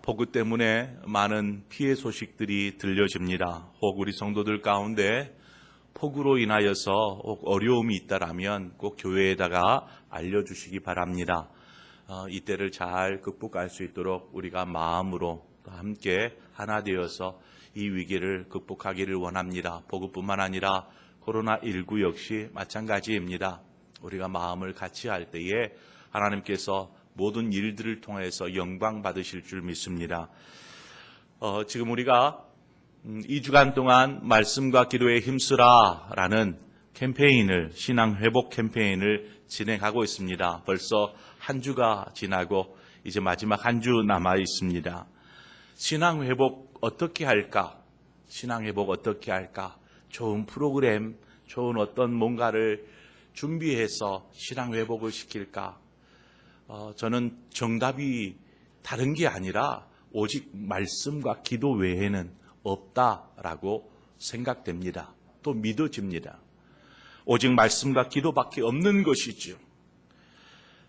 폭우 때문에 많은 피해 소식들이 들려집니다. 혹 우리 성도들 가운데 폭우로 인하여서 어려움이 있다라면 꼭 교회에다가 알려주시기 바랍니다. 이때를 잘 극복할 수 있도록 우리가 마음으로 함께 하나 되어서 이 위기를 극복하기를 원합니다. 폭우뿐만 아니라 코로나19 역시 마찬가지입니다. 우리가 마음을 같이 할 때에 하나님께서 모든 일들을 통해서 영광 받으실 줄 믿습니다. 지금 우리가 2주간 동안 말씀과 기도에 힘쓰라 라는 캠페인을, 신앙 회복 캠페인을 진행하고 있습니다. 벌써 한 주가 지나고 이제 마지막 한 주 남아 있습니다. 신앙 회복 어떻게 할까? 신앙 회복 어떻게 할까? 좋은 프로그램, 좋은 어떤 뭔가를 준비해서 신앙 회복을 시킬까? 저는 정답이 다른 게 아니라 오직 말씀과 기도 외에는 없다라고 생각됩니다. 또 믿어집니다. 오직 말씀과 기도밖에 없는 것이죠.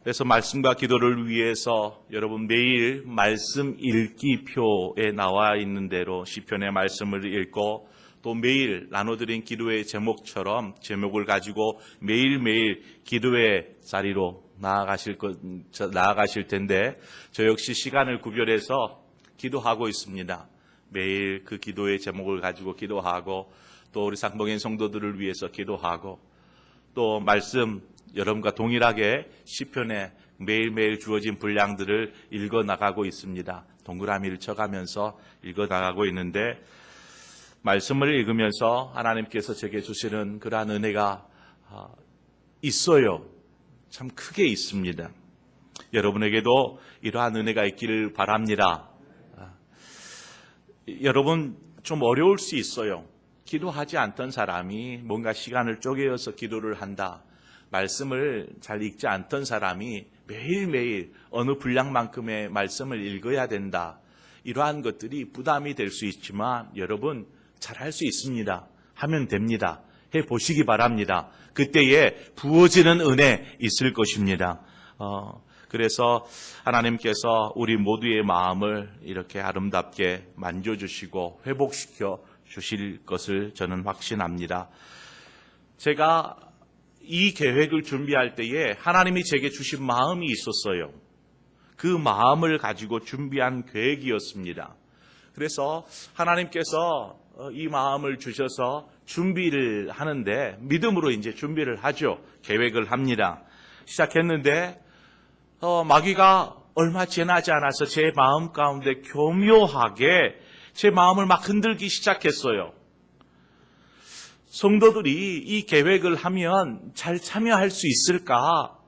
그래서 말씀과 기도를 위해서 여러분 매일 말씀 읽기 표에 나와 있는 대로 시편의 말씀을 읽고 또 매일 나눠드린 기도의 제목처럼 제목을 가지고 매일매일 기도의 자리로 나아가실 텐데 저 역시 시간을 구별해서 기도하고 있습니다. 매일 그 기도의 제목을 가지고 기도하고 또 우리 상봉인 성도들을 위해서 기도하고 또 말씀 여러분과 동일하게 시편에 매일매일 주어진 분량들을 읽어 나가고 있습니다. 동그라미를 쳐가면서 읽어 나가고 있는데 말씀을 읽으면서 하나님께서 제게 주시는 그러한 은혜가 있어요. 참 크게 있습니다. 여러분에게도 이러한 은혜가 있기를 바랍니다. 여러분 좀 어려울 수 있어요. 기도하지 않던 사람이 뭔가 시간을 쪼개어서 기도를 한다. 말씀을 잘 읽지 않던 사람이 매일매일 어느 분량만큼의 말씀을 읽어야 된다. 이러한 것들이 부담이 될 수 있지만 여러분 잘할 수 있습니다. 하면 됩니다. 해보시기 바랍니다. 그때에 부어지는 은혜 있을 것입니다. 그래서 하나님께서 우리 모두의 마음을 이렇게 아름답게 만져주시고 회복시켜 주실 것을 저는 확신합니다. 제가 이 계획을 준비할 때에 하나님이 제게 주신 마음이 있었어요. 그 마음을 가지고 준비한 계획이었습니다. 그래서 하나님께서 이 마음을 주셔서 준비를 하는데 믿음으로 이제 준비를 하죠. 계획을 합니다. 시작했는데 마귀가 얼마 지나지 않아서 제 마음 가운데 교묘하게 제 마음을 막 흔들기 시작했어요. 성도들이 이 계획을 하면 잘 참여할 수 있을까?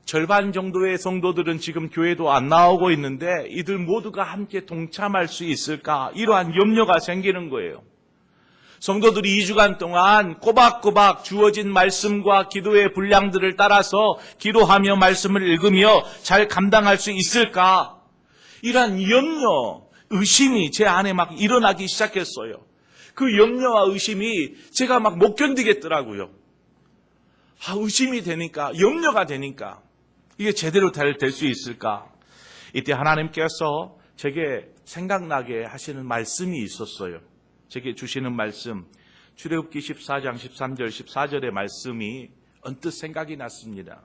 절반 정도의 성도들은 지금 교회도 안 나오고 있는데 이들 모두가 함께 동참할 수 있을까? 이러한 염려가 생기는 거예요. 성도들이 2주간 동안 꼬박꼬박 주어진 말씀과 기도의 분량들을 따라서 기도하며 말씀을 읽으며 잘 감당할 수 있을까? 이러한 염려, 의심이 제 안에 막 일어나기 시작했어요. 그 염려와 의심이 제가 막 못 견디겠더라고요. 의심이 되니까, 염려가 되니까 이게 제대로 될 수 있을까? 이때 하나님께서 제게 생각나게 하시는 말씀이 있었어요. 제게 주시는 말씀, 출애굽기 14장 13절 14절의 말씀이 언뜻 생각이 났습니다.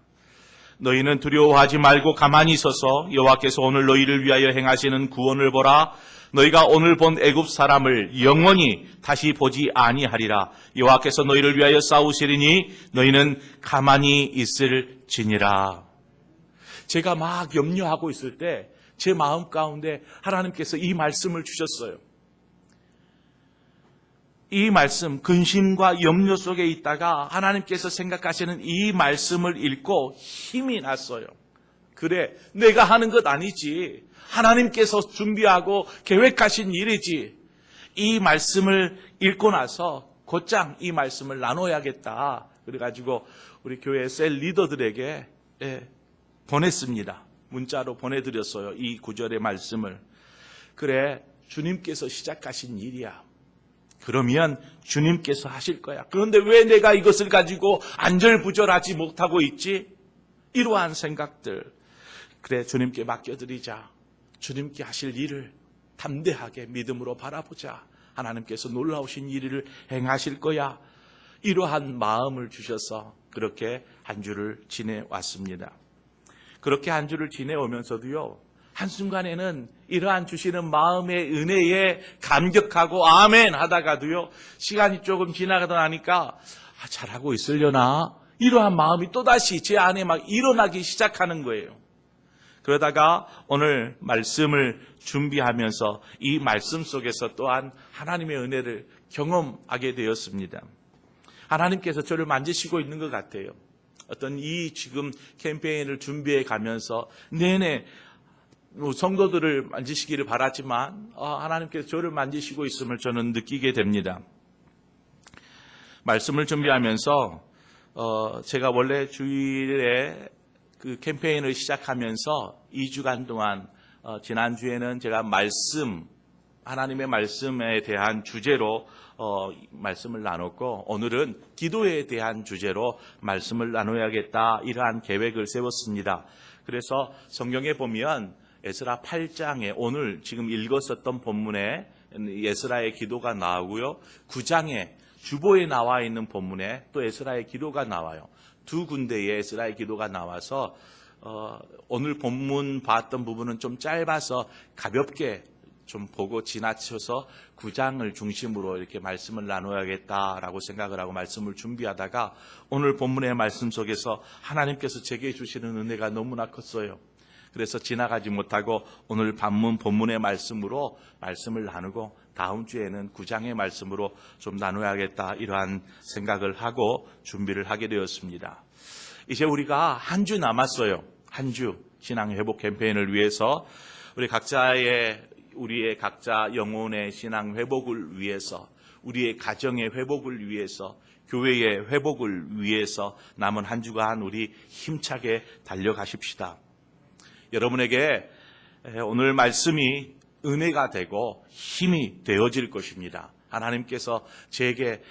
너희는 두려워하지 말고 가만히 서서 여호와께서 오늘 너희를 위하여 행하시는 구원을 보라. 너희가 오늘 본 애굽 사람을 영원히 다시 보지 아니하리라. 여호와께서 너희를 위하여 싸우시리니 너희는 가만히 있을지니라. 제가 막 염려하고 있을 때 제 마음 가운데 하나님께서 이 말씀을 주셨어요. 이 말씀, 근심과 염려 속에 있다가 하나님께서 생각하시는 이 말씀을 읽고 힘이 났어요. 그래, 내가 하는 것 아니지. 하나님께서 준비하고 계획하신 일이지. 이 말씀을 읽고 나서 곧장 이 말씀을 나눠야겠다. 그래가지고 우리 교회 셀 리더들에게 보냈습니다. 문자로 보내드렸어요. 이 구절의 말씀을. 그래, 주님께서 시작하신 일이야. 그러면 주님께서 하실 거야. 그런데 왜 내가 이것을 가지고 안절부절하지 못하고 있지? 이러한 생각들. 그래, 주님께 맡겨드리자. 주님께 하실 일을 담대하게 믿음으로 바라보자. 하나님께서 놀라우신 일을 행하실 거야. 이러한 마음을 주셔서 그렇게 한 주를 지내왔습니다. 그렇게 한 주를 지내오면서도요, 한순간에는 이러한 주시는 마음의 은혜에 감격하고 아멘 하다가도요, 시간이 조금 지나가다 나니까 잘하고 있으려나? 이러한 마음이 또다시 제 안에 막 일어나기 시작하는 거예요. 그러다가 오늘 말씀을 준비하면서 이 말씀 속에서 또한 하나님의 은혜를 경험하게 되었습니다. 하나님께서 저를 만지시고 있는 것 같아요. 어떤 이 지금 캠페인을 준비해 가면서 내내 성도들을 만지시기를 바랐지만 하나님께서 저를 만지시고 있음을 저는 느끼게 됩니다. 말씀을 준비하면서 제가 원래 주일에 그 캠페인을 시작하면서 2주간 동안 지난주에는 제가 하나님의 말씀에 대한 주제로 말씀을 나눴고, 오늘은 기도에 대한 주제로 말씀을 나눠야겠다, 이러한 계획을 세웠습니다. 그래서 성경에 보면 에스라 8장에 오늘 지금 읽었었던 본문에 에스라의 기도가 나오고요, 9장에 주보에 나와 있는 본문에 또 에스라의 기도가 나와요. 두 군데에 에스라의 기도가 나와서 오늘 본문 봤던 부분은 좀 짧아서 가볍게 좀 보고 지나쳐서 9장을 중심으로 이렇게 말씀을 나눠야겠다라고 생각을 하고 말씀을 준비하다가 오늘 본문의 말씀 속에서 하나님께서 제게 주시는 은혜가 너무나 컸어요. 그래서 지나가지 못하고 오늘 본문의 말씀으로 말씀을 나누고 다음 주에는 9장의 말씀으로 좀 나눠야겠다, 이러한 생각을 하고 준비를 하게 되었습니다. 이제 우리가 한 주 남았어요. 한 주 신앙 회복 캠페인을 위해서 우리의 각자 영혼의 신앙 회복을 위해서, 우리의 가정의 회복을 위해서, 교회의 회복을 위해서 남은 한 주간 우리 힘차게 달려가십시다. 여러분에게 오늘 말씀이 은혜가 되고 힘이 되어질 것입니다. 하나님께서 제게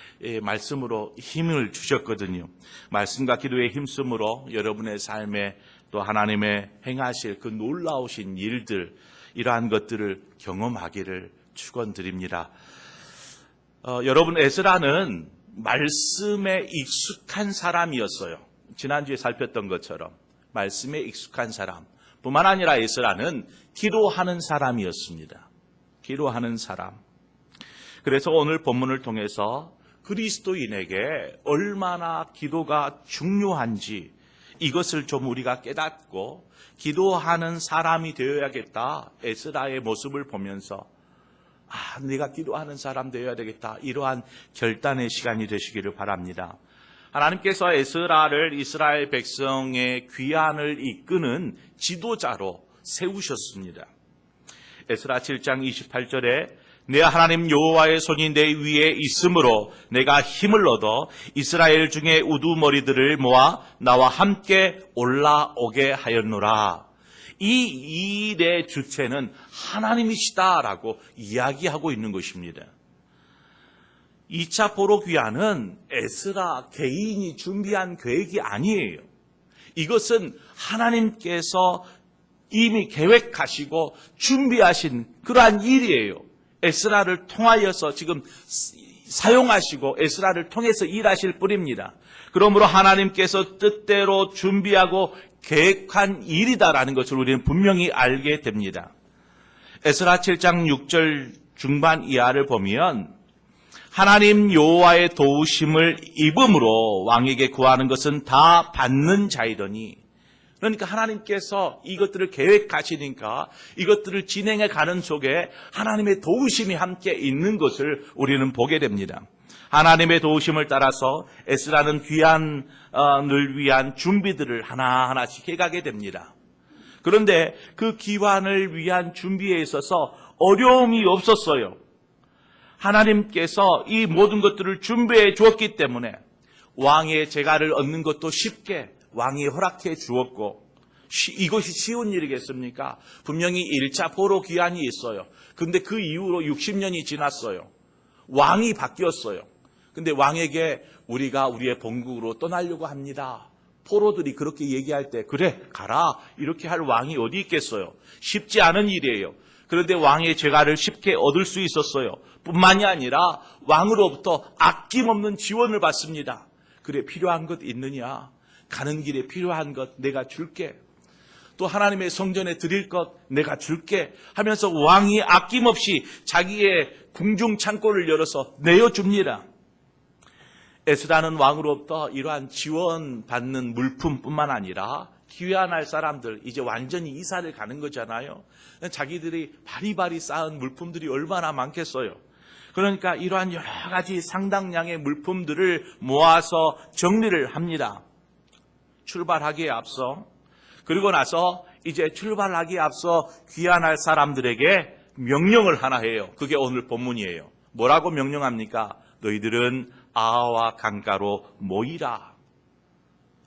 말씀으로 힘을 주셨거든요. 말씀과 기도에 힘쓰므로 여러분의 삶에 또 하나님의 행하실 그 놀라우신 일들, 이러한 것들을 경험하기를 축원드립니다. 여러분, 에스라는 말씀에 익숙한 사람이었어요. 지난주에 살폈던 것처럼 말씀에 익숙한 사람 뿐만 아니라 에스라는 기도하는 사람이었습니다. 기도하는 사람. 그래서 오늘 본문을 통해서 그리스도인에게 얼마나 기도가 중요한지 이것을 좀 우리가 깨닫고 기도하는 사람이 되어야겠다, 에스라의 모습을 보면서 내가 기도하는 사람 되어야 되겠다, 이러한 결단의 시간이 되시기를 바랍니다. 하나님께서 에스라를 이스라엘 백성의 귀환을 이끄는 지도자로 세우셨습니다. 에스라 7장 28절에 내 하나님 여호와의 손이 내 위에 있으므로 내가 힘을 얻어 이스라엘 중에 우두머리들을 모아 나와 함께 올라오게 하였노라. 이 일의 주체는 하나님이시다라고 이야기하고 있는 것입니다. 2차 포로 귀환은 에스라 개인이 준비한 계획이 아니에요. 이것은 하나님께서 이미 계획하시고 준비하신 그러한 일이에요. 에스라를 통하여서 지금 사용하시고 에스라를 통해서 일하실 뿐입니다. 그러므로 하나님께서 뜻대로 준비하고 계획한 일이다라는 것을 우리는 분명히 알게 됩니다. 에스라 7장 6절 중반 이하를 보면 하나님 여호와의 도우심을 입음으로 왕에게 구하는 것은 다 받는 자이더니, 그러니까 하나님께서 이것들을 계획하시니까 이것들을 진행해 가는 속에 하나님의 도우심이 함께 있는 것을 우리는 보게 됩니다. 하나님의 도우심을 따라서 에스라는 귀환을 위한 준비들을 하나하나씩 해가게 됩니다. 그런데 그 귀환을 위한 준비에 있어서 어려움이 없었어요. 하나님께서 이 모든 것들을 준비해 주었기 때문에 왕의 제가를 얻는 것도 쉽게 왕이 허락해 주었고, 이것이 쉬운 일이겠습니까? 분명히 1차 포로 귀환이 있어요. 근데 그 이후로 60년이 지났어요. 왕이 바뀌었어요. 근데 왕에게 우리가 우리의 본국으로 떠나려고 합니다. 포로들이 그렇게 얘기할 때 그래 가라 이렇게 할 왕이 어디 있겠어요. 쉽지 않은 일이에요. 그런데 왕의 재가를 쉽게 얻을 수 있었어요. 뿐만이 아니라 왕으로부터 아낌없는 지원을 받습니다. 그래 필요한 것 있느냐? 가는 길에 필요한 것 내가 줄게. 또 하나님의 성전에 드릴 것 내가 줄게 하면서 왕이 아낌없이 자기의 궁중 창고를 열어서 내어줍니다. 에스라는 왕으로부터 이러한 지원받는 물품뿐만 아니라 귀환할 사람들, 이제 완전히 이사를 가는 거잖아요. 자기들이 바리바리 쌓은 물품들이 얼마나 많겠어요. 그러니까 이러한 여러 가지 상당량의 물품들을 모아서 정리를 합니다. 출발하기에 앞서, 그리고 나서 이제 출발하기에 앞서 귀환할 사람들에게 명령을 하나 해요. 그게 오늘 본문이에요. 뭐라고 명령합니까? 너희들은 아하와 강가로 모이라.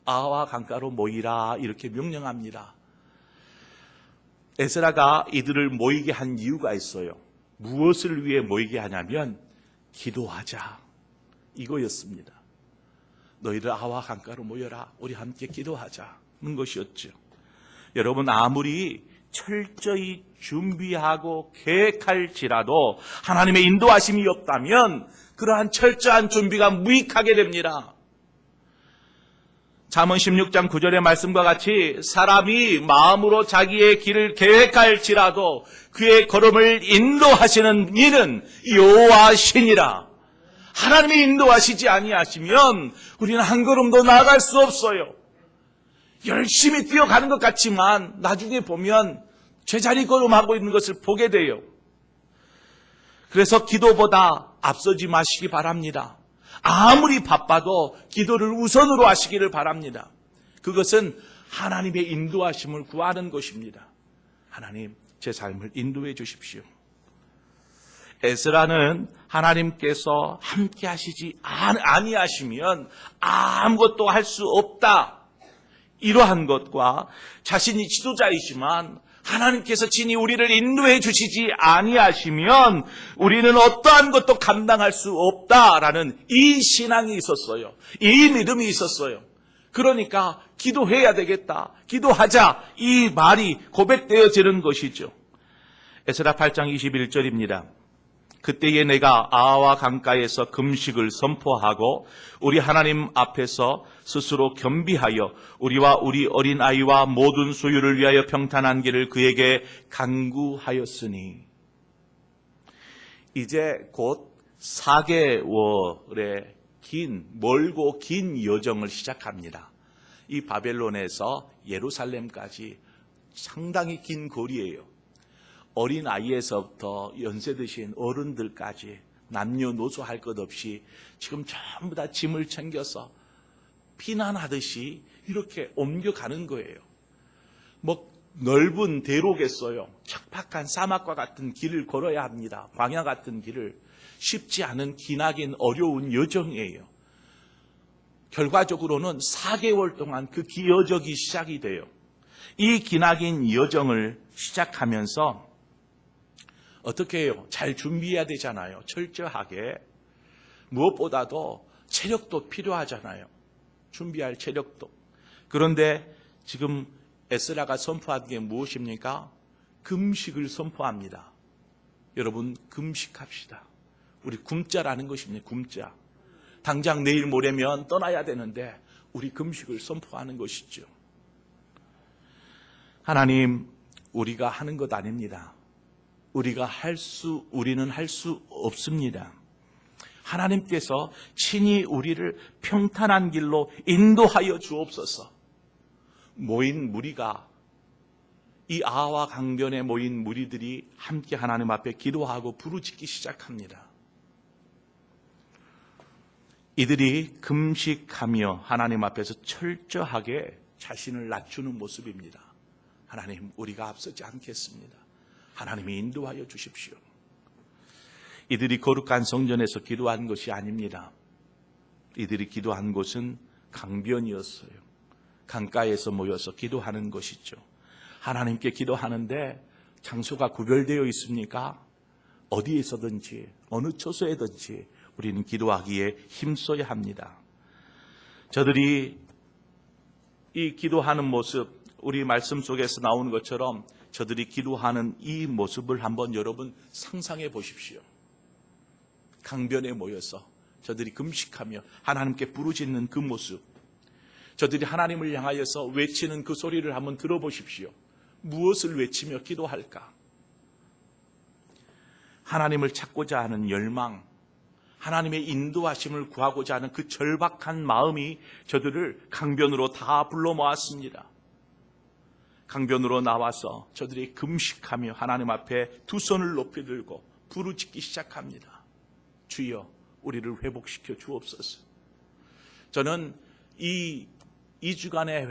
아하와 강가로 모이라 이렇게 명령합니다. 에스라가 이들을 모이게 한 이유가 있어요. 무엇을 위해 모이게 하냐면 기도하자 이거였습니다. 너희들 아하와 강가로 모여라. 우리 함께 기도하자는 것이었죠. 여러분 아무리 철저히 준비하고 계획할지라도 하나님의 인도하심이 없다면 그러한 철저한 준비가 무익하게 됩니다. 잠언 16장 9절의 말씀과 같이 사람이 마음으로 자기의 길을 계획할지라도 그의 걸음을 인도하시는 이는 여호와시니라. 하나님이 인도하시지 아니하시면 우리는 한 걸음도 나아갈 수 없어요. 열심히 뛰어가는 것 같지만 나중에 보면 제자리 걸음하고 있는 것을 보게 돼요. 그래서 기도보다 앞서지 마시기 바랍니다. 아무리 바빠도 기도를 우선으로 하시기를 바랍니다. 그것은 하나님의 인도하심을 구하는 것입니다. 하나님, 제 삶을 인도해 주십시오. 에스라는 하나님께서 함께 하시지 아니하시면 아무것도 할 수 없다. 이러한 것과 자신이 지도자이지만 하나님께서 친히 우리를 인도해 주시지 아니하시면 우리는 어떠한 것도 감당할 수 없다라는 이 신앙이 있었어요. 이 믿음이 있었어요. 그러니까 기도해야 되겠다. 기도하자. 이 말이 고백되어지는 것이죠. 에스라 8장 21절입니다. 그때에 내가 아하와 강가에서 금식을 선포하고 우리 하나님 앞에서 스스로 겸비하여 우리와 우리 어린아이와 모든 소유를 위하여 평탄한 길을 그에게 간구하였으니 이제 곧 4개월의 멀고 긴 여정을 시작합니다. 이 바벨론에서 예루살렘까지 상당히 긴 거리예요. 어린아이에서부터 연세 드신 어른들까지 남녀노소 할 것 없이 지금 전부 다 짐을 챙겨서 피난하듯이 이렇게 옮겨가는 거예요. 뭐 넓은 대로겠어요. 척박한 사막과 같은 길을 걸어야 합니다. 광야 같은 길을. 쉽지 않은 기나긴 어려운 여정이에요. 결과적으로는 4개월 동안 그 여정이 시작이 돼요. 이 기나긴 여정을 시작하면서 어떻게 해요? 잘 준비해야 되잖아요. 철저하게. 무엇보다도 체력도 필요하잖아요. 준비할 체력도. 그런데 지금 에스라가 선포한 게 무엇입니까? 금식을 선포합니다. 여러분 금식합시다. 우리 굶자라는 것입니다. 굶자. 당장 내일 모레면 떠나야 되는데 우리 금식을 선포하는 것이죠. 하나님, 우리가 하는 것 아닙니다. 우리는 할 수 없습니다. 하나님께서 친히 우리를 평탄한 길로 인도하여 주옵소서. 모인 무리가 이 아하와 강변에 모인 무리들이 함께 하나님 앞에 기도하고 부르짖기 시작합니다. 이들이 금식하며 하나님 앞에서 철저하게 자신을 낮추는 모습입니다. 하나님, 우리가 앞서지 않겠습니다. 하나님이 인도하여 주십시오. 이들이 거룩한 성전에서 기도한 것이 아닙니다. 이들이 기도한 곳은 강변이었어요. 강가에서 모여서 기도하는 것이죠. 하나님께 기도하는데 장소가 구별되어 있습니까? 어디에서든지 어느 처소에든지 우리는 기도하기에 힘써야 합니다. 저들이 이 기도하는 모습, 우리 말씀 속에서 나오는 것처럼 저들이 기도하는 이 모습을 한번 여러분 상상해 보십시오. 강변에 모여서 저들이 금식하며 하나님께 부르짖는 그 모습, 저들이 하나님을 향하여서 외치는 그 소리를 한번 들어보십시오. 무엇을 외치며 기도할까? 하나님을 찾고자 하는 열망, 하나님의 인도하심을 구하고자 하는 그 절박한 마음이 저들을 강변으로 다 불러 모았습니다. 강변으로 나와서 저들이 금식하며 하나님 앞에 두 손을 높이 들고 부르짖기 시작합니다. 주여, 우리를 회복시켜 주옵소서. 저는 이 2주간의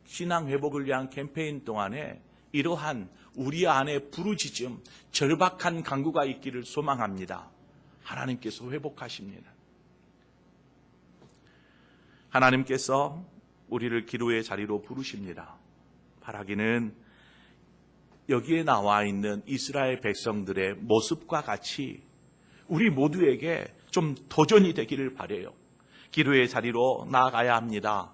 신앙 회복을 위한 캠페인 동안에 이러한 우리 안에 부르짖음, 절박한 간구가 있기를 소망합니다. 하나님께서 회복하십니다. 하나님께서 우리를 기도의 자리로 부르십니다. 바라기는 여기에 나와 있는 이스라엘 백성들의 모습과 같이 우리 모두에게 좀 도전이 되기를 바라요. 기도의 자리로 나아가야 합니다.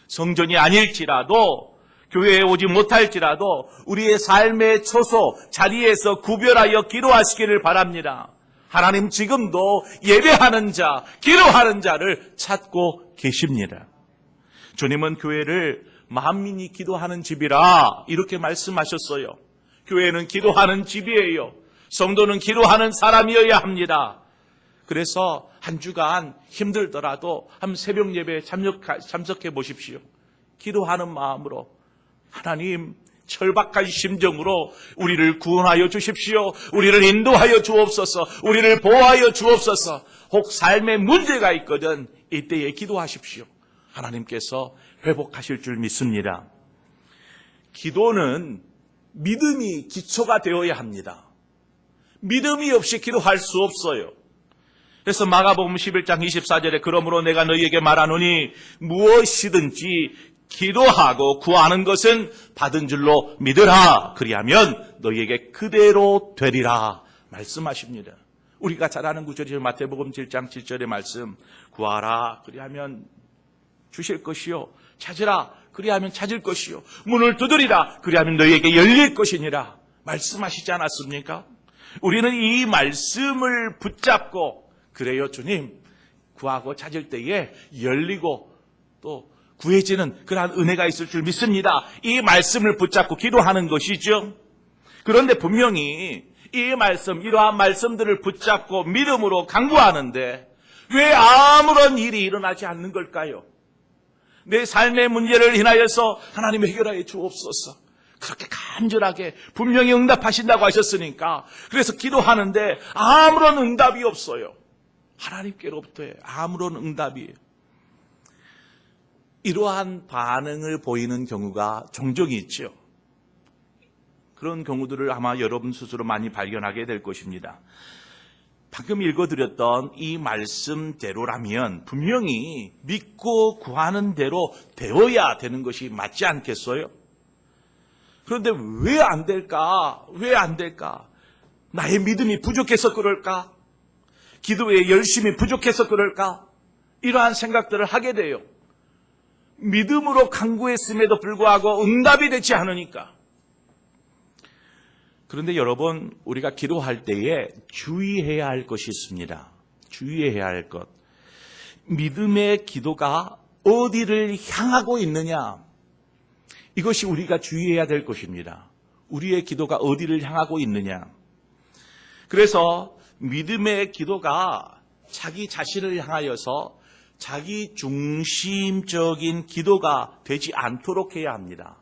성전이 아닐지라도, 교회에 오지 못할지라도 우리의 삶의 처소, 자리에서 구별하여 기도하시기를 바랍니다. 하나님 지금도 예배하는 자, 기도하는 자를 찾고 계십니다. 주님은 교회를 만민이 기도하는 집이라 이렇게 말씀하셨어요. 교회는 기도하는 집이에요. 성도는 기도하는 사람이어야 합니다. 그래서 한 주간 힘들더라도 한 새벽 예배에 참석해 보십시오. 기도하는 마음으로 하나님, 절박한 심정으로 우리를 구원하여 주십시오. 우리를 인도하여 주옵소서. 우리를 보호하여 주옵소서. 혹 삶에 문제가 있거든 이때에 기도하십시오. 하나님께서 회복하실 줄 믿습니다. 기도는 믿음이 기초가 되어야 합니다. 믿음이 없이 기도할 수 없어요. 그래서 마가복음 11장 24절에 그러므로 내가 너희에게 말하노니 무엇이든지 기도하고 구하는 것은 받은 줄로 믿으라. 그리하면 너희에게 그대로 되리라 말씀하십니다. 우리가 잘 아는 구절이죠. 마태복음 7장 7절의 말씀. 구하라. 그리하면 주실 것이요. 찾으라. 그리하면 찾을 것이요. 문을 두드리라. 그리하면 너희에게 열릴 것이니라. 말씀하시지 않았습니까? 우리는 이 말씀을 붙잡고 그래요 주님, 구하고 찾을 때에 열리고 또 구해지는 그러한 은혜가 있을 줄 믿습니다. 이 말씀을 붙잡고 기도하는 것이죠. 그런데 분명히 이 말씀, 이러한 말씀들을 붙잡고 믿음으로 간구하는데 왜 아무런 일이 일어나지 않는 걸까요? 내 삶의 문제를 인하여서 하나님 해결하여 주옵소서. 그렇게 간절하게 분명히 응답하신다고 하셨으니까 그래서 기도하는데 아무런 응답이 없어요. 하나님께로부터의 아무런 응답이. 이러한 반응을 보이는 경우가 종종 있죠. 그런 경우들을 아마 여러분 스스로 많이 발견하게 될 것입니다. 방금 읽어드렸던 이 말씀대로라면 분명히 믿고 구하는 대로 되어야 되는 것이 맞지 않겠어요? 그런데 왜 안 될까? 왜 안 될까? 나의 믿음이 부족해서 그럴까? 기도에 열심히 부족해서 그럴까? 이러한 생각들을 하게 돼요. 믿음으로 간구했음에도 불구하고 응답이 되지 않으니까. 그런데 여러분, 우리가 기도할 때에 주의해야 할 것이 있습니다. 주의해야 할 것. 믿음의 기도가 어디를 향하고 있느냐? 이것이 우리가 주의해야 될 것입니다. 우리의 기도가 어디를 향하고 있느냐? 그래서 믿음의 기도가 자기 자신을 향하여서 자기 중심적인 기도가 되지 않도록 해야 합니다.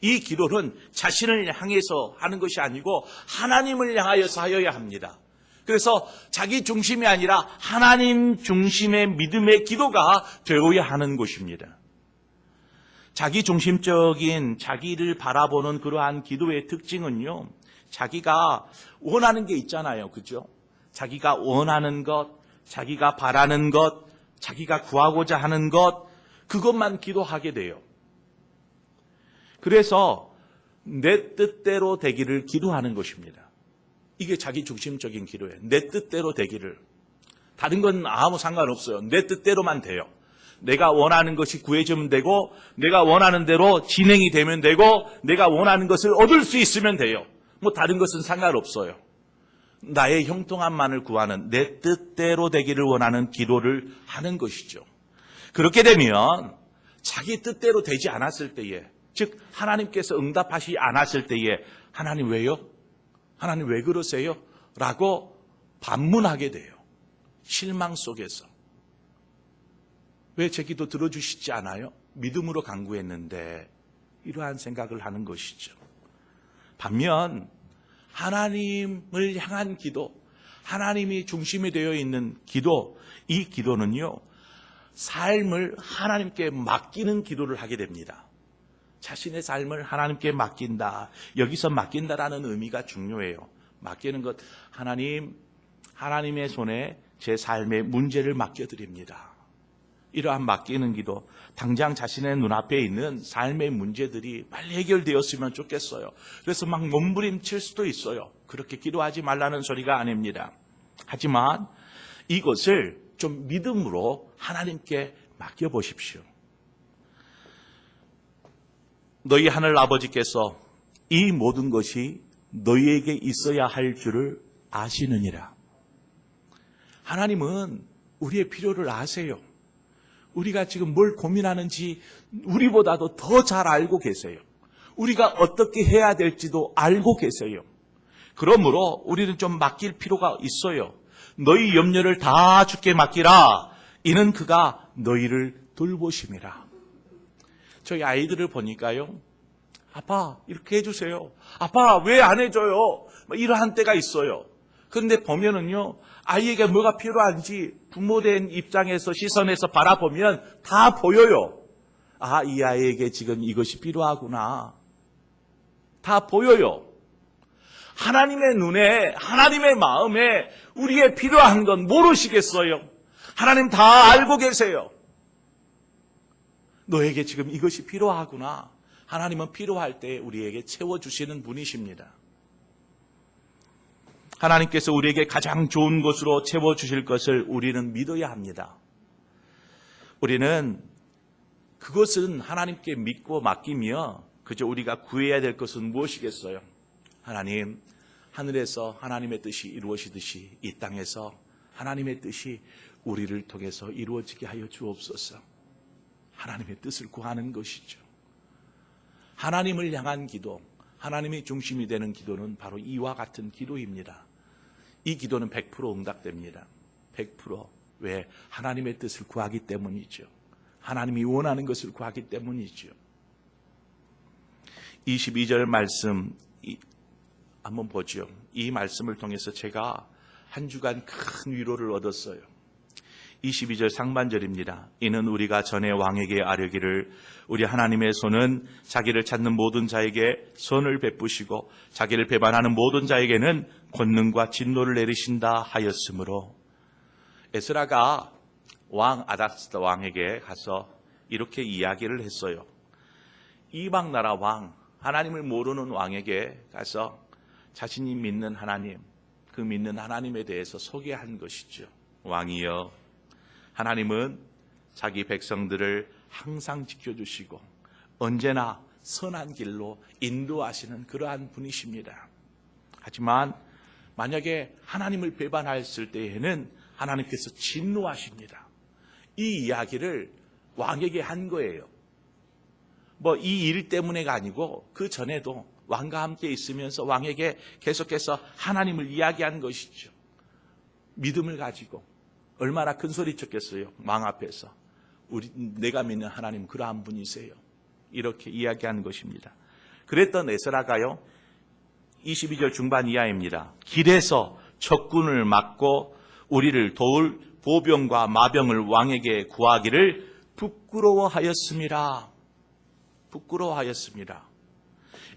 이 기도는 자신을 향해서 하는 것이 아니고 하나님을 향하여서 하여야 합니다. 그래서 자기 중심이 아니라 하나님 중심의 믿음의 기도가 되어야 하는 것입니다. 자기 중심적인 자기를 바라보는 그러한 기도의 특징은요, 자기가 원하는 게 있잖아요. 그죠? 자기가 원하는 것, 자기가 바라는 것, 자기가 구하고자 하는 것, 그것만 기도하게 돼요. 그래서 내 뜻대로 되기를 기도하는 것입니다. 이게 자기 중심적인 기도예요. 내 뜻대로 되기를. 다른 건 아무 상관없어요. 내 뜻대로만 돼요. 내가 원하는 것이 구해지면 되고 내가 원하는 대로 진행이 되면 되고 내가 원하는 것을 얻을 수 있으면 돼요. 뭐 다른 것은 상관없어요. 나의 형통함만을 구하는 내 뜻대로 되기를 원하는 기도를 하는 것이죠. 그렇게 되면 자기 뜻대로 되지 않았을 때에, 즉 하나님께서 응답하시지 않았을 때에 하나님 왜요? 하나님 왜 그러세요? 라고 반문하게 돼요. 실망 속에서. 왜 제 기도 들어주시지 않아요? 믿음으로 간구했는데 이러한 생각을 하는 것이죠. 반면 하나님을 향한 기도, 하나님이 중심이 되어 있는 기도, 이 기도는요, 삶을 하나님께 맡기는 기도를 하게 됩니다. 자신의 삶을 하나님께 맡긴다. 여기서 맡긴다라는 의미가 중요해요. 맡기는 것, 하나님의 손에 제 삶의 문제를 맡겨드립니다. 이러한 맡기는 기도, 당장 자신의 눈앞에 있는 삶의 문제들이 빨리 해결되었으면 좋겠어요. 그래서 막 몸부림칠 수도 있어요. 그렇게 기도하지 말라는 소리가 아닙니다. 하지만 이것을 좀 믿음으로 하나님께 맡겨보십시오. 너희 하늘 아버지께서 이 모든 것이 너희에게 있어야 할 줄을 아시느니라. 하나님은 우리의 필요를 아세요. 우리가 지금 뭘 고민하는지 우리보다도 더 잘 알고 계세요. 우리가 어떻게 해야 될지도 알고 계세요. 그러므로 우리는 좀 맡길 필요가 있어요. 너희 염려를 다 주께 맡기라. 이는 그가 너희를 돌보심이라. 저희 아이들을 보니까요, 아빠 이렇게 해주세요. 아빠 왜 안 해줘요? 이러한 때가 있어요. 그런데 보면은요, 아이에게 뭐가 필요한지 부모된 입장에서 시선에서 바라보면 다 보여요. 아, 이 아이에게 지금 이것이 필요하구나. 다 보여요. 하나님의 눈에, 하나님의 마음에 우리의 필요한 건 모르시겠어요? 하나님 다 알고 계세요. 너에게 지금 이것이 필요하구나. 하나님은 필요할 때 우리에게 채워주시는 분이십니다. 하나님께서 우리에게 가장 좋은 것으로 채워주실 것을 우리는 믿어야 합니다. 우리는 그것은 하나님께 믿고 맡기며 그저 우리가 구해야 될 것은 무엇이겠어요? 하나님, 하늘에서 하나님의 뜻이 이루어지듯이 이 땅에서 하나님의 뜻이 우리를 통해서 이루어지게 하여 주옵소서. 하나님의 뜻을 구하는 것이죠. 하나님을 향한 기도, 하나님이 중심이 되는 기도는 바로 이와 같은 기도입니다. 이 기도는 100% 응답됩니다. 100%. 왜? 하나님의 뜻을 구하기 때문이죠. 하나님이 원하는 것을 구하기 때문이죠. 22절 말씀 한번 보죠. 이 말씀을 통해서 제가 한 주간 큰 위로를 얻었어요. 22절 상반절입니다. 이는 우리가 전에 왕에게 아뢰기를 우리 하나님의 손은 자기를 찾는 모든 자에게 선을 베푸시고 자기를 배반하는 모든 자에게는 권능과 진노를 내리신다 하였으므로, 에스라가 왕 아닥스다 왕에게 가서 이렇게 이야기를 했어요. 이방 나라 왕, 하나님을 모르는 왕에게 가서 자신이 믿는 하나님, 그 믿는 하나님에 대해서 소개한 것이죠. 왕이여, 하나님은 자기 백성들을 항상 지켜주시고 언제나 선한 길로 인도하시는 그러한 분이십니다. 하지만 만약에 하나님을 배반했을 때에는 하나님께서 진노하십니다. 이 이야기를 왕에게 한 거예요. 이 일 때문에가 아니고 그 전에도 왕과 함께 있으면서 왕에게 계속해서 하나님을 이야기한 것이죠. 믿음을 가지고 얼마나 큰 소리 쳤겠어요. 왕 앞에서. 내가 믿는 하나님 그러한 분이세요. 이렇게 이야기한 것입니다. 그랬던 에스라가요, 22절 중반 이하입니다. 길에서 적군을 막고 우리를 도울 보병과 마병을 왕에게 구하기를 부끄러워하였습니다. 부끄러워하였습니다.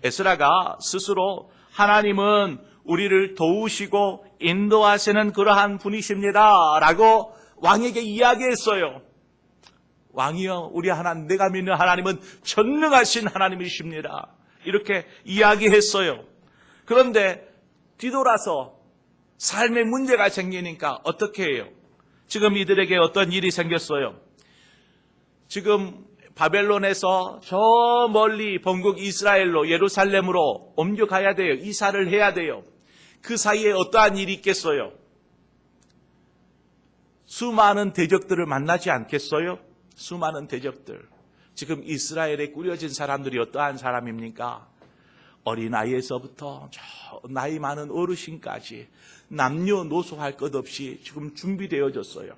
에스라가 스스로 하나님은 우리를 도우시고 인도하시는 그러한 분이십니다 라고 왕에게 이야기했어요. 왕이여, 우리 하나님, 내가 믿는 하나님은 전능하신 하나님이십니다. 이렇게 이야기했어요. 그런데 뒤돌아서 삶에 문제가 생기니까 어떻게 해요? 지금 이들에게 어떤 일이 생겼어요. 지금 바벨론에서 저 멀리 본국 이스라엘로 예루살렘으로 옮겨가야 돼요. 이사를 해야 돼요. 그 사이에 어떠한 일이 있겠어요? 수많은 대적들을 만나지 않겠어요? 수많은 대적들. 지금 이스라엘에 꾸려진 사람들이 어떠한 사람입니까? 어린아이에서부터 저 나이 많은 어르신까지 남녀노소 할 것 없이 지금 준비되어졌어요.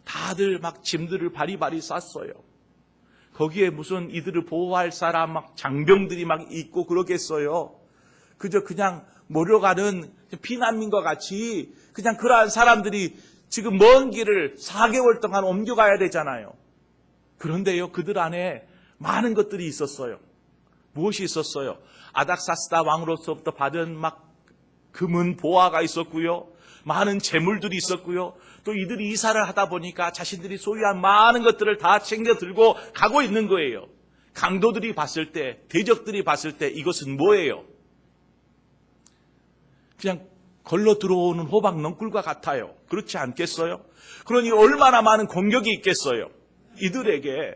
다들 막 짐들을 바리바리 쌌어요. 거기에 무슨 이들을 보호할 사람 막 장병들이 막 있고 그러겠어요. 그냥 몰려가는 피난민과 같이 그냥 그러한 사람들이 지금 먼 길을 4개월 동안 옮겨가야 되잖아요. 그런데요, 그들 안에 많은 것들이 있었어요. 무엇이 있었어요? 아닥사스다 왕으로서부터 받은 막 금은 보화가 있었고요. 많은 재물들이 있었고요. 또 이들이 이사를 하다 보니까 자신들이 소유한 많은 것들을 다 챙겨 들고 가고 있는 거예요. 강도들이 봤을 때, 대적들이 봤을 때 이것은 뭐예요? 그냥 걸러 들어오는 호박 넝쿨과 같아요. 그렇지 않겠어요? 그러니 얼마나 많은 공격이 있겠어요? 이들에게.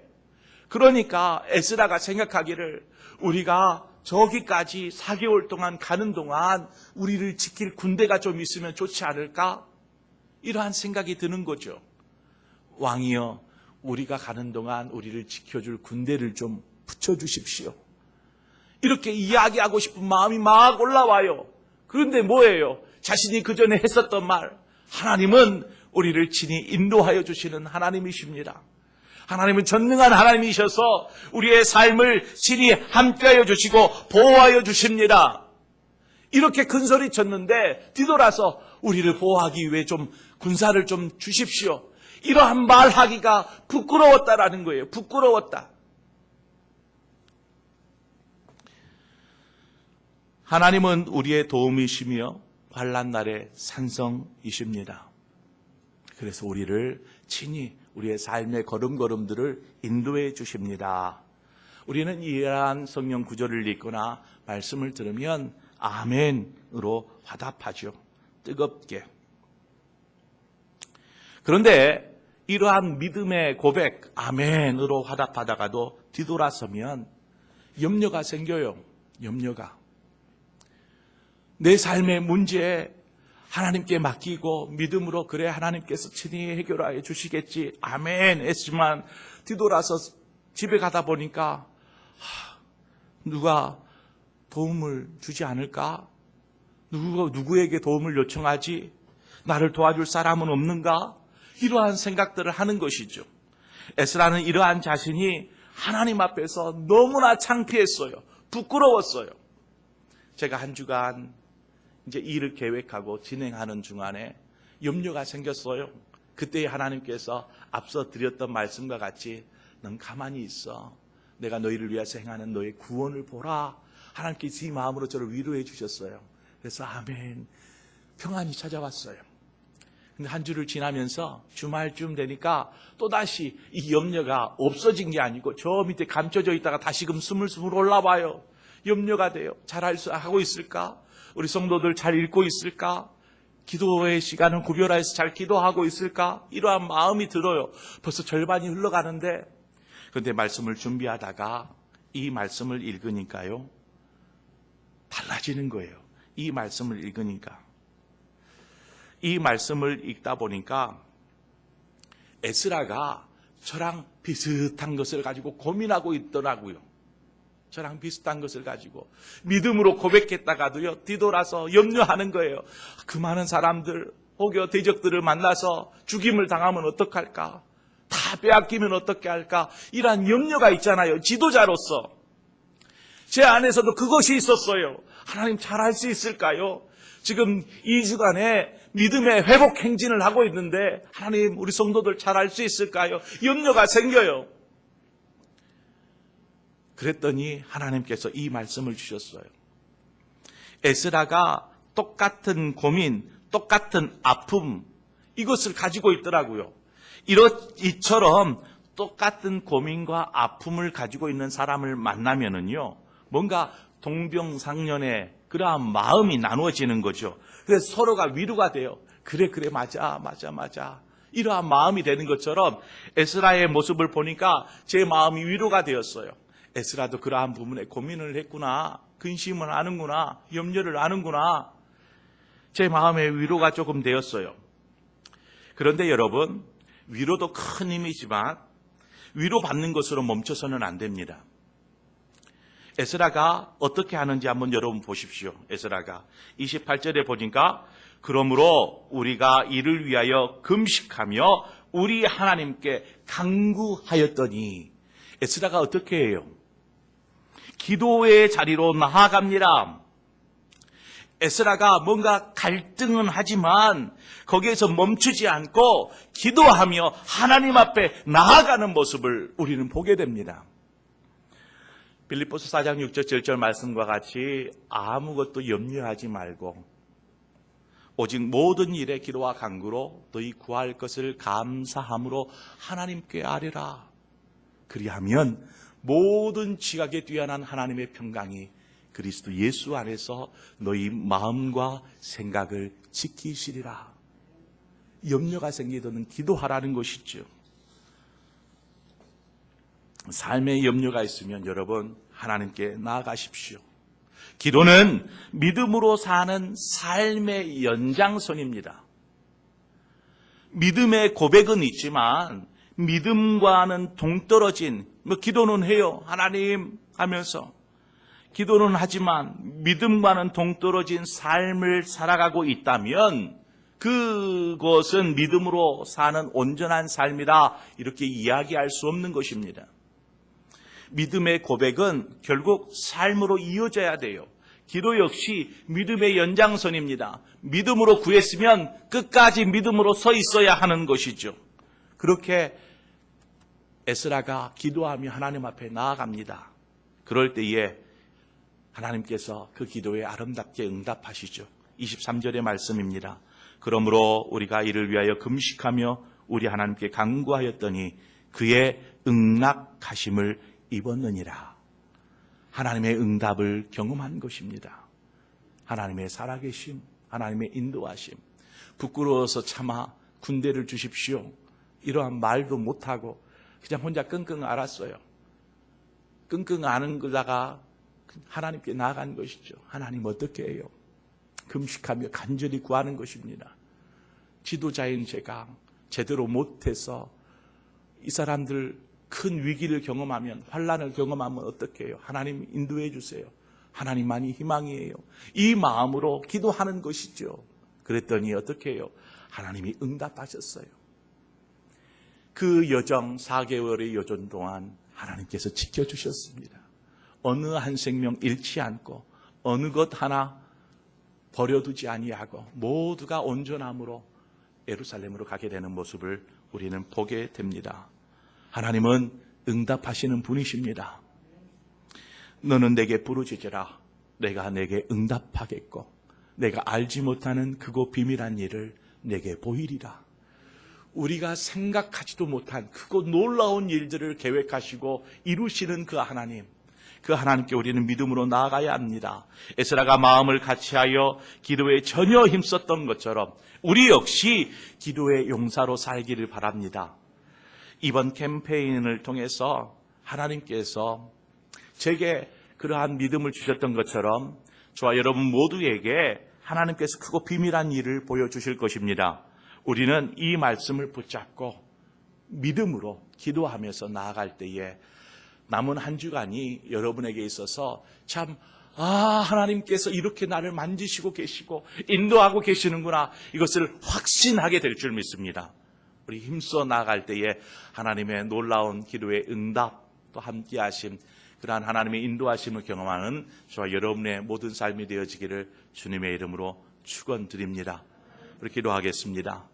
그러니까 에스라가 생각하기를 우리가 저기까지 4개월 동안 가는 동안 우리를 지킬 군대가 좀 있으면 좋지 않을까? 이러한 생각이 드는 거죠. 왕이여, 우리가 가는 동안 우리를 지켜줄 군대를 좀 붙여주십시오. 이렇게 이야기하고 싶은 마음이 막 올라와요. 그런데 뭐예요? 자신이 그 전에 했었던 말, 하나님은 우리를 친히 인도하여 주시는 하나님이십니다. 하나님은 전능한 하나님이셔서 우리의 삶을 친히 함께하여 주시고 보호하여 주십니다. 이렇게 큰 소리 쳤는데 뒤돌아서 우리를 보호하기 위해 좀 군사를 좀 주십시오. 이러한 말하기가 부끄러웠다라는 거예요. 부끄러웠다. 하나님은 우리의 도움이시며 환난 날의 산성이십니다. 그래서 우리를 친히 우리의 삶의 걸음걸음들을 인도해 주십니다. 우리는 이러한 성경 구절을 읽거나 말씀을 들으면 아멘으로 화답하죠. 뜨겁게. 그런데 이러한 믿음의 고백, 아멘으로 화답하다가도 뒤돌아서면 염려가 생겨요. 염려가. 내 삶의 문제에 하나님께 맡기고 믿음으로 그래 하나님께서 친히 해결하여 주시겠지 아멘 했지만 뒤돌아서 집에 가다 보니까 누가 도움을 주지 않을까? 누구에게 도움을 요청하지? 나를 도와줄 사람은 없는가? 이러한 생각들을 하는 것이죠. 에스라는 이러한 자신이 하나님 앞에서 너무나 창피했어요. 부끄러웠어요. 제가 한 주간 이제 일을 계획하고 진행하는 중간에 염려가 생겼어요. 그때 하나님께서 앞서 드렸던 말씀과 같이 넌 가만히 있어. 내가 너희를 위해서 행하는 너의 구원을 보라. 하나님께서 이 마음으로 저를 위로해 주셨어요. 그래서 아멘. 평안이 찾아왔어요. 근데 한 주를 지나면서 주말쯤 되니까 또다시 이 염려가 없어진 게 아니고 저 밑에 감춰져 있다가 다시금 스물스물 올라와요. 염려가 돼요. 하고 있을까? 우리 성도들 잘 읽고 있을까? 기도의 시간은 구별해서 잘 기도하고 있을까? 이러한 마음이 들어요. 벌써 절반이 흘러가는데 그런데 말씀을 준비하다가 이 말씀을 읽으니까요. 달라지는 거예요. 이 말씀을 읽으니까. 이 말씀을 읽다 보니까 에스라가 저랑 비슷한 것을 가지고 고민하고 있더라고요. 저랑 비슷한 것을 가지고 믿음으로 고백했다가도요 뒤돌아서 염려하는 거예요. 그 많은 사람들 혹여 대적들을 만나서 죽임을 당하면 어떡할까? 다 빼앗기면 어떻게 할까? 이러한 염려가 있잖아요. 지도자로서 제 안에서도 그것이 있었어요. 하나님 잘할 수 있을까요? 지금 2주간에 믿음의 회복 행진을 하고 있는데 하나님 우리 성도들 잘할 수 있을까요? 염려가 생겨요. 그랬더니 하나님께서 이 말씀을 주셨어요. 에스라가 똑같은 고민, 똑같은 아픔 이것을 가지고 있더라고요. 이처럼 똑같은 고민과 아픔을 가지고 있는 사람을 만나면은요, 뭔가 동병상련의 그러한 마음이 나누어지는 거죠. 그래서 서로가 위로가 돼요. 그래 맞아. 이러한 마음이 되는 것처럼 에스라의 모습을 보니까 제 마음이 위로가 되었어요. 에스라도 그러한 부분에 고민을 했구나, 근심을 하는구나, 염려를 하는구나. 제 마음에 위로가 조금 되었어요. 그런데 여러분, 위로도 큰 힘이지만 위로받는 것으로 멈춰서는 안 됩니다. 에스라가 어떻게 하는지 한번 여러분 보십시오. 에스라가 28절에 보니까 그러므로 우리가 이를 위하여 금식하며 우리 하나님께 간구하였더니, 에스라가 어떻게 해요? 기도의 자리로 나아갑니다. 에스라가 뭔가 갈등은 하지만 거기에서 멈추지 않고 기도하며 하나님 앞에 나아가는 모습을 우리는 보게 됩니다. 빌립보서 4장 6절 7절 말씀과 같이 아무것도 염려하지 말고 오직 모든 일에 기도와 간구로 너희 구할 것을 감사함으로 하나님께 아뢰라. 그리하면 모든 지각에 뛰어난 하나님의 평강이 그리스도 예수 안에서 너희 마음과 생각을 지키시리라. 염려가 생기더는 기도하라는 것이죠. 삶에 염려가 있으면 여러분 하나님께 나아가십시오. 기도는 믿음으로 사는 삶의 연장선입니다. 믿음의 고백은 있지만 믿음과는 동떨어진, 기도는 해요, 하나님 하면서. 기도는 하지만 믿음과는 동떨어진 삶을 살아가고 있다면 그것은 믿음으로 사는 온전한 삶이다, 이렇게 이야기할 수 없는 것입니다. 믿음의 고백은 결국 삶으로 이어져야 돼요. 기도 역시 믿음의 연장선입니다. 믿음으로 구했으면 끝까지 믿음으로 서 있어야 하는 것이죠. 그렇게 에스라가 기도하며 하나님 앞에 나아갑니다. 그럴 때에 하나님께서 그 기도에 아름답게 응답하시죠. 23절의 말씀입니다. 그러므로 우리가 이를 위하여 금식하며 우리 하나님께 간구하였더니 그의 응낙하심을 입었느니라. 하나님의 응답을 경험한 것입니다. 하나님의 살아계심, 하나님의 인도하심. 부끄러워서 차마 군대를 주십시오, 이러한 말도 못하고 그냥 혼자 끙끙 앓았어요. 끙끙 앓은 거다가 하나님께 나아간 것이죠. 하나님 어떻게 해요? 금식하며 간절히 구하는 것입니다. 지도자인 제가 제대로 못해서 이 사람들 큰 위기를 경험하면, 환난을 경험하면 어떻게 해요? 하나님 인도해 주세요. 하나님만이 희망이에요. 이 마음으로 기도하는 것이죠. 그랬더니 어떻게 해요? 하나님이 응답하셨어요. 그 여정, 4개월의 여정 동안 하나님께서 지켜주셨습니다. 어느 한 생명 잃지 않고 어느 것 하나 버려두지 아니하고 모두가 온전함으로 예루살렘으로 가게 되는 모습을 우리는 보게 됩니다. 하나님은 응답하시는 분이십니다. 너는 내게 부르짖으라. 내가 내게 응답하겠고 내가 알지 못하는 크고 비밀한 일을 내게 보이리라. 우리가 생각하지도 못한 크고 놀라운 일들을 계획하시고 이루시는 그 하나님, 그 하나님께 우리는 믿음으로 나아가야 합니다. 에스라가 마음을 같이하여 기도에 전혀 힘썼던 것처럼 우리 역시 기도의 용사로 살기를 바랍니다. 이번 캠페인을 통해서 하나님께서 제게 그러한 믿음을 주셨던 것처럼 저와 여러분 모두에게 하나님께서 크고 비밀한 일을 보여주실 것입니다. 우리는 이 말씀을 붙잡고 믿음으로 기도하면서 나아갈 때에 남은 한 주간이 여러분에게 있어서 참 하나님께서 이렇게 나를 만지시고 계시고 인도하고 계시는구나, 이것을 확신하게 될 줄 믿습니다. 우리 힘써 나아갈 때에 하나님의 놀라운 기도의 응답, 또 함께하심, 그러한 하나님의 인도하심을 경험하는 저와 여러분의 모든 삶이 되어지기를 주님의 이름으로 축원드립니다. 우리 기도하겠습니다.